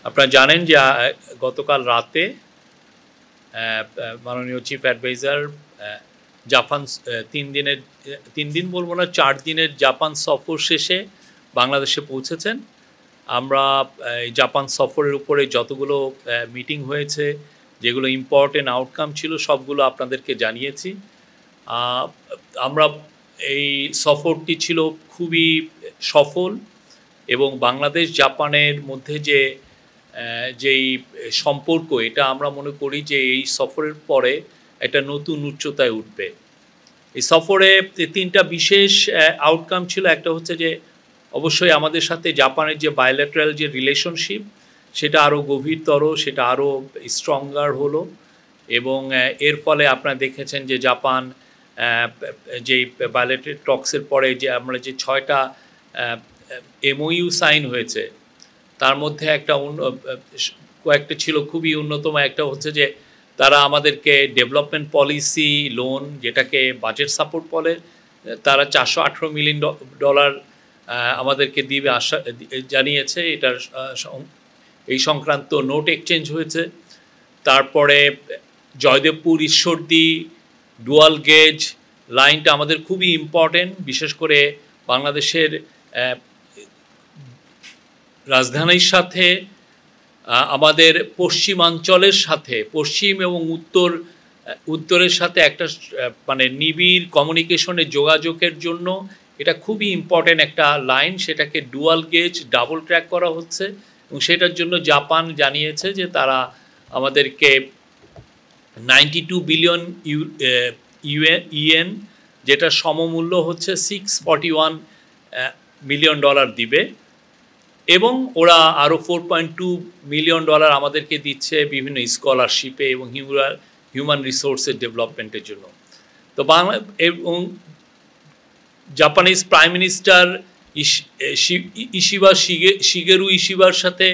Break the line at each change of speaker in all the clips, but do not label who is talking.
আপনারা জানেন যে গতকাল রাতে মাননীয় চিফ অ্যাডভাইজার জাপান 3 দিন বলবো না 4 দিনের জাপান সফর শেষে বাংলাদেশে পৌঁছেছেন। আমরা এই জাপান সফরের উপরে যতগুলো মিটিং হয়েছে, যেগুলো ইম্পর্টেন্ট আউটকাম ছিল, সবগুলো আপনাদেরকে জানিয়েছি। আমরা এই সফরটি ছিল খুবই সফল এবং বাংলাদেশ জাপানের মধ্যে যেই সম্পর্ক, এটা আমরা মনে করি যে এই সফরের পরে একটা নতুন উচ্চতায় উঠবে। এই সফরে 3টা বিশেষ আউটকাম ছিল। একটা হচ্ছে যে অবশ্যই আমাদের সাথে জাপানের যে বায়োল্যাটারাল যে রিলেশনশিপ, সেটা আরও গভীরতর, সেটা আরও স্ট্রঙ্গার হলো এবং এর ফলে আপনারা দেখেছেন যে জাপান যেই বায়োল্যাটারাল টক্সের পরে যে আমরা যে 6টা এমওইউ সাইন হয়েছে, তার মধ্যে কয়েকটা ছিল খুবই অন্যতম। একটা হচ্ছে যে তারা আমাদেরকে ডেভেলপমেন্ট পলিসি লোন, যেটাকে বাজেট সাপোর্ট বলে, তারা $418 মিলিয়ন আমাদেরকে দিবে জানিয়েছে। এটার এই সংক্রান্ত নোট এক্সচেঞ্জ হয়েছে। তারপরে জয়দেবপুর ঈশ্বরদী ডুয়াল গেজ লাইনটা আমাদের খুবই ইম্পর্টেন্ট, বিশেষ করে বাংলাদেশের রাজধানীর সাথে আমাদের পশ্চিমাঞ্চলের সাথে, পশ্চিম এবং উত্তরের সাথে একটা মানে নিবিড় কমিউনিকেশনের যোগাযোগের জন্য এটা খুবই ইম্পর্টেন্ট একটা লাইন। সেটাকে ডুয়াল গেজ ডাবল ট্র্যাক করা হচ্ছে এবং সেটার জন্য জাপান জানিয়েছে যে তারা আমাদেরকে 92 বিলিয়ন ইয়েন, যেটা সমমূল্য হচ্ছে $641 মিলিয়ন দিবে এবং ওরা আরও $4.2 মিলিয়ন আমাদেরকে দিচ্ছে বিভিন্ন স্কলারশিপে এবং হিউম্যান রিসোর্সের ডেভেলপমেন্টের জন্য। তো এবং জাপানিজ প্রাইম মিনিস্টার শিগেরু ইশিবার সাথে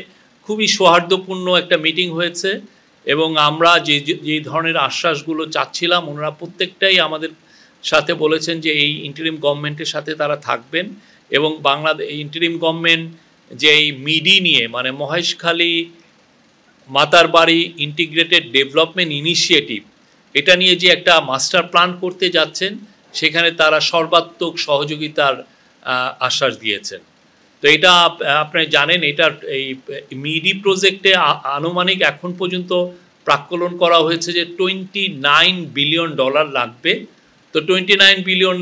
খুবই সৌহার্দ্যপূর্ণ একটা মিটিং হয়েছে এবং আমরা যে ধরনের আশ্বাসগুলো চাচ্ছিলাম, ওনারা প্রত্যেকটাই আমাদের সাথে বলেছেন যে এই ইন্টারিম গভর্নমেন্টের সাথে তারা থাকবেন এবং বাংলাদেশ ইন্টারিম গভর্নমেন্ট যে এই মিডি নিয়ে, মানে Maheshkhali Matarbari integrated development initiative, এটা নিয়ে যে একটা মাস্টার প্ল্যান করতে যাচ্ছেন, সেখানে তারা সর্বাত্মক সহযোগিতার আশ্বাস দিয়েছেন। তো এটা আপনি জানেন, এটার এই মিডি প্রজেক্টে আনুমানিক এখন পর্যন্ত প্রাক্কলন করা হয়েছে যে $29 বিলিয়ন লাগবে। তো $29 বিলিয়ন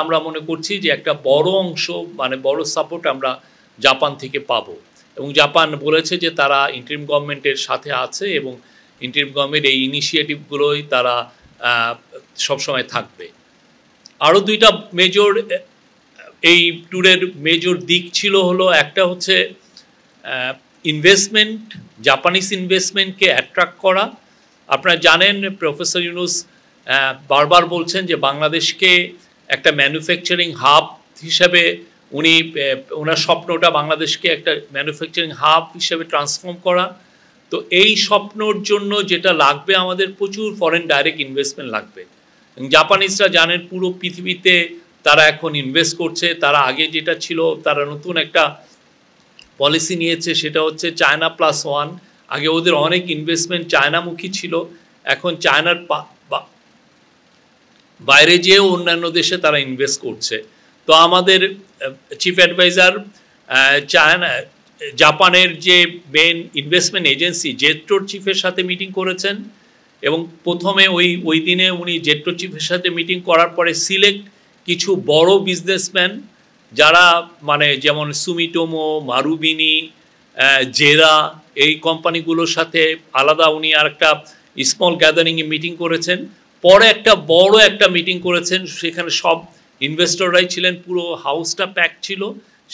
আমরা মনে করছি যে একটা বড় অংশ, মানে বড় সাপোর্ট আমরা জাপান থেকে পাবো এবং জাপান বলেছে যে তারা ইন্টারিম গভর্নমেন্টের সাথে আছে এবং ইন্টারিম গভর্নমেন্ট এই ইনিশিয়েটিভগুলোই তারা সবসময় থাকবে। আরও 2টা মেজর এই ট্যুরের মেজর দিক ছিল, হলো একটা হচ্ছে ইনভেস্টমেন্ট, জাপানিজ ইনভেস্টমেন্টকে অ্যাট্রাক্ট করা। আপনারা জানেন প্রফেসর ইউনুস বারবার বলছেন যে বাংলাদেশকে একটা ম্যানুফ্যাকচারিং হাব হিসাবে ওনার স্বপ্নটা বাংলাদেশকে একটা ম্যানুফ্যাকচারিং হাব হিসেবে ট্রান্সফর্ম করা। তো এই স্বপ্নর জন্য যেটা লাগবে, আমাদের প্রচুর ফরেন ডাইরেক্ট ইনভেস্টমেন্ট লাগবে। জাপানিজরা জানেন পুরো পৃথিবীতে তারা এখন ইনভেস্ট করছে। তারা আগে যেটা ছিল, তারা নতুন একটা পলিসি নিয়েছে, সেটা হচ্ছে চায়না +1। আগে ওদের অনেক ইনভেস্টমেন্ট চায়নামুখী ছিল, এখন চায়নার বাইরে যেয়েও অন্যান্য দেশে তারা ইনভেস্ট করছে। তো আমাদের চিফ অ্যাডভাইজার জাপানের যে মেন ইনভেস্টমেন্ট এজেন্সি জেট্রোর চিফের সাথে মিটিং করেছেন এবং প্রথমে ওই দিনে উনি জেট্রো চিফের সাথে মিটিং করার পরে সিলেক্ট কিছু বড় বিজনেসম্যান, যারা মানে যেমন সুমিটোমো, মারুবিনি, জেরা, এই কোম্পানিগুলোর সাথে আলাদা উনি আর একটা স্মল গ্যাদারিংয়ে মিটিং করেছেন। পরে একটা বড় একটা মিটিং করেছেন, সেখানে সব ইনভেস্টররাই ছিলেন, পুরো হাউসটা প্যাক ছিল।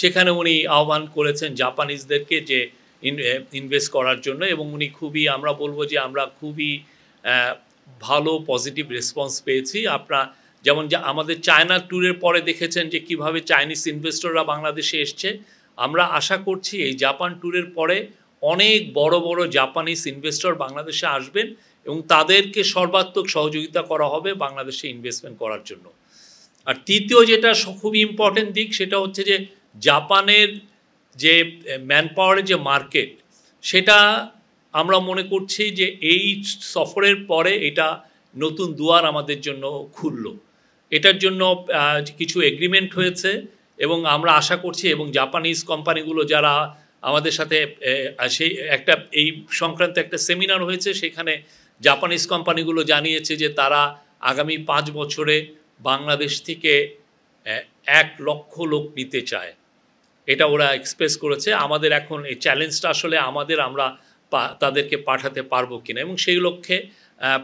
সেখানে উনি আহ্বান করেছেন জাপানিজদেরকে যে ইনভেস্ট করার জন্য এবং উনি খুবই, আমরা বলবো যে আমরা খুবই ভালো পজিটিভ রেসপন্স পেয়েছি। আপনারা যেমন আমাদের চায়না ট্যুরের পরে দেখেছেন যে কিভাবে চাইনিজ ইনভেস্টররা বাংলাদেশে এসছে। আমরা আশা করছি এই জাপান ট্যুরের পরে অনেক বড় বড় জাপানিজ ইনভেস্টর বাংলাদেশে আসবেন এবং তাদেরকে সর্বাত্মক সহযোগিতা করা হবে বাংলাদেশে ইনভেস্টমেন্ট করার জন্য। আর তৃতীয় যেটা খুবই ইম্পর্টেন্ট দিক, সেটা হচ্ছে যে জাপানের যে ম্যান পাওয়ারের যে মার্কেট, সেটা আমরা মনে করছি যে এই সফরের পরে এটা নতুন দুয়ার আমাদের জন্য খুলল। এটার জন্য কিছু এগ্রিমেন্ট হয়েছে এবং আমরা আশা করছি, এবং জাপানিজ কোম্পানিগুলো যারা আমাদের সাথে সেই একটা এই সংক্রান্ত একটা সেমিনার হয়েছে, সেখানে জাপানিজ কোম্পানিগুলো জানিয়েছে যে তারা আগামী 5 বছরে বাংলাদেশ থেকে 1 লক্ষ লোক নিতে চায়। এটা ওরা এক্সপ্রেস করেছে। আমাদের এখন এই চ্যালেঞ্জটা আসলে আমরা তাদেরকে পাঠাতে পারবো কিনা, এবং সেই লক্ষ্যে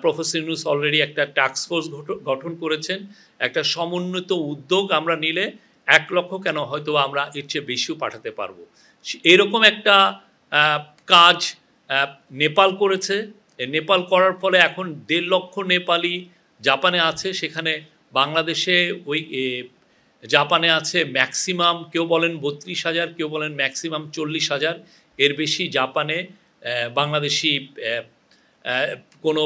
প্রফেসর ইউনূস অলরেডি একটা টাস্ক ফোর্স গঠন করেছেন। একটা সমন্বিত উদ্যোগ আমরা নিলে 1 লক্ষ কেন, হয়তো আমরা এর চেয়ে বেশিও পাঠাতে পারবো। এরকম একটা কাজ নেপাল করেছে। নেপাল করার ফলে এখন 1.5 লক্ষ নেপালি জাপানে আছে। সেখানে বাংলাদেশে ওই জাপানে আছে ম্যাক্সিমাম, কেউ বলেন 32,000, কেউ বলেন ম্যাক্সিমাম 40,000। এর বেশি জাপানে বাংলাদেশি কোনো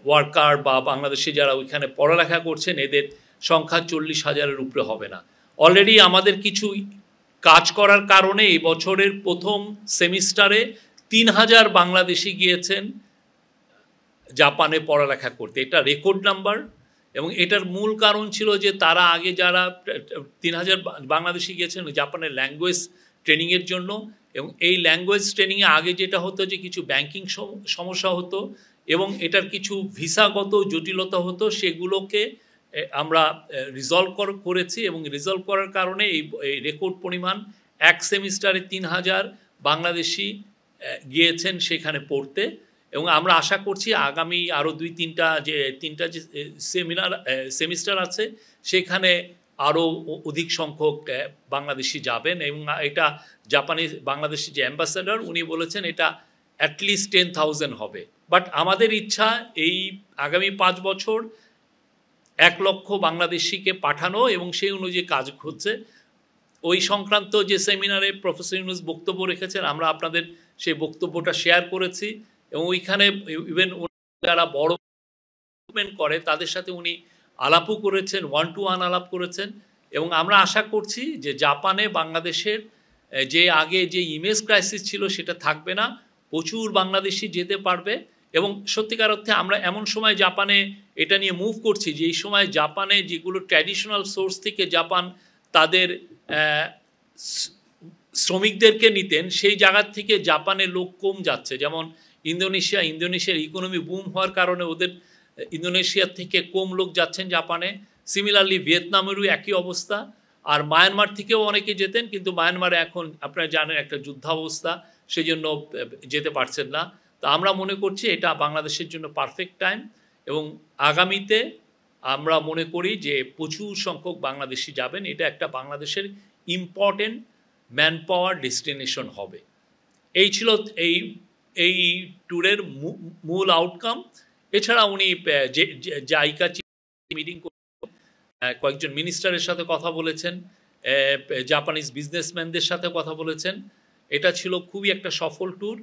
ওয়ার্কার বা বাংলাদেশি যারা ওইখানে পড়ালেখা করছেন, এদের সংখ্যা 40,000-এর উপরে হবে না। অলরেডি আমাদের কিছু কাজ করার কারণে এই বছরের প্রথম সেমিস্টারে 3,000 বাংলাদেশি গিয়েছেন জাপানে পড়ালেখা করতে। এটা রেকর্ড নাম্বার। এবং এটার মূল কারণ ছিল যে তারা আগে যারা 3,000 বাংলাদেশি গিয়েছেন জাপানের ল্যাঙ্গুয়েজ ট্রেনিংয়ের জন্য, এবং এই ল্যাঙ্গুয়েজ ট্রেনিংয়ে আগে যেটা হতো যে কিছু ব্যাংকিং সমস্যা হতো এবং এটার কিছু ভিসাগত জটিলতা হতো, সেগুলোকে আমরা রিজলভ করেছি। এবং রিজলভ করার কারণে এই রেকর্ড পরিমাণ 1 সেমিস্টারে 3,000 বাংলাদেশি গিয়েছেন সেখানে পড়তে। এবং আমরা আশা করছি আগামী আরও 2-3টা যে সেমিস্টার আছে, সেখানে আরও অধিক সংখ্যক বাংলাদেশি যাবেন। এবং এটা বাংলাদেশি যে অ্যাম্বাসেডর উনি বলেছেন এটা অ্যাটলিস্ট 10,000 হবে। বাট আমাদের ইচ্ছা এই আগামী 5 বছর 1 লক্ষ বাংলাদেশিকে পাঠানো, এবং সেই অনুযায়ী কাজ হচ্ছে। ওই সংক্রান্ত যে সেমিনারে প্রফেসর ইউনূস বক্তব্য রেখেছেন, আমরা আপনাদের সেই বক্তব্যটা শেয়ার করেছি। এবং ওইখানে ইভেন যারা বড় করে তাদের সাথে উনি আলাপও করেছেন, 1-to-1 আলাপ করেছেন। এবং আমরা আশা করছি যে জাপানে বাংলাদেশের যে আগে যে ইমেজ ক্রাইসিস ছিল সেটা থাকবে না, প্রচুর বাংলাদেশি যেতে পারবে। এবং সত্যিকার অর্থে আমরা এমন সময় জাপানে এটা নিয়ে মুভ করছি যে এই সময় জাপানে যেগুলো ট্র্যাডিশনাল সোর্স থেকে জাপান তাদের শ্রমিকদেরকে নিতেন, সেই জায়গার থেকে জাপানে লোক কম যাচ্ছে। যেমন ইন্দোনেশিয়ার ইকোনমি বুম হওয়ার কারণে ওদের ইন্দোনেশিয়ার থেকে কম লোক যাচ্ছেন জাপানে। সিমিলারলি ভিয়েতনামেরও একই অবস্থা। আর মায়ানমার থেকেও অনেকে যেতেন, কিন্তু মায়ানমারে এখন আপনারা জানেন একটা যুদ্ধাবস্থা, সেই জন্য যেতে পারছেন না। তো আমরা মনে করছি এটা বাংলাদেশের জন্য পারফেক্ট টাইম। এবং আগামীতে আমরা মনে করি যে প্রচুর সংখ্যক বাংলাদেশি যাবেন। এটা একটা বাংলাদেশের ইম্পর্টেন্ট ম্যান পাওয়ার ডেস্টিনেশন হবে। এই ছিল এই ট্যুরের মূল আউটকাম। এছাড়া উনি জাইকা মিটিং কয়েকজন মিনিস্টারের সাথে কথা বলেছেন, জাপানিজ বিজনেসম্যানদের সাথে কথা বলেছেন। এটা ছিল খুবই একটা সফল ট্যুর।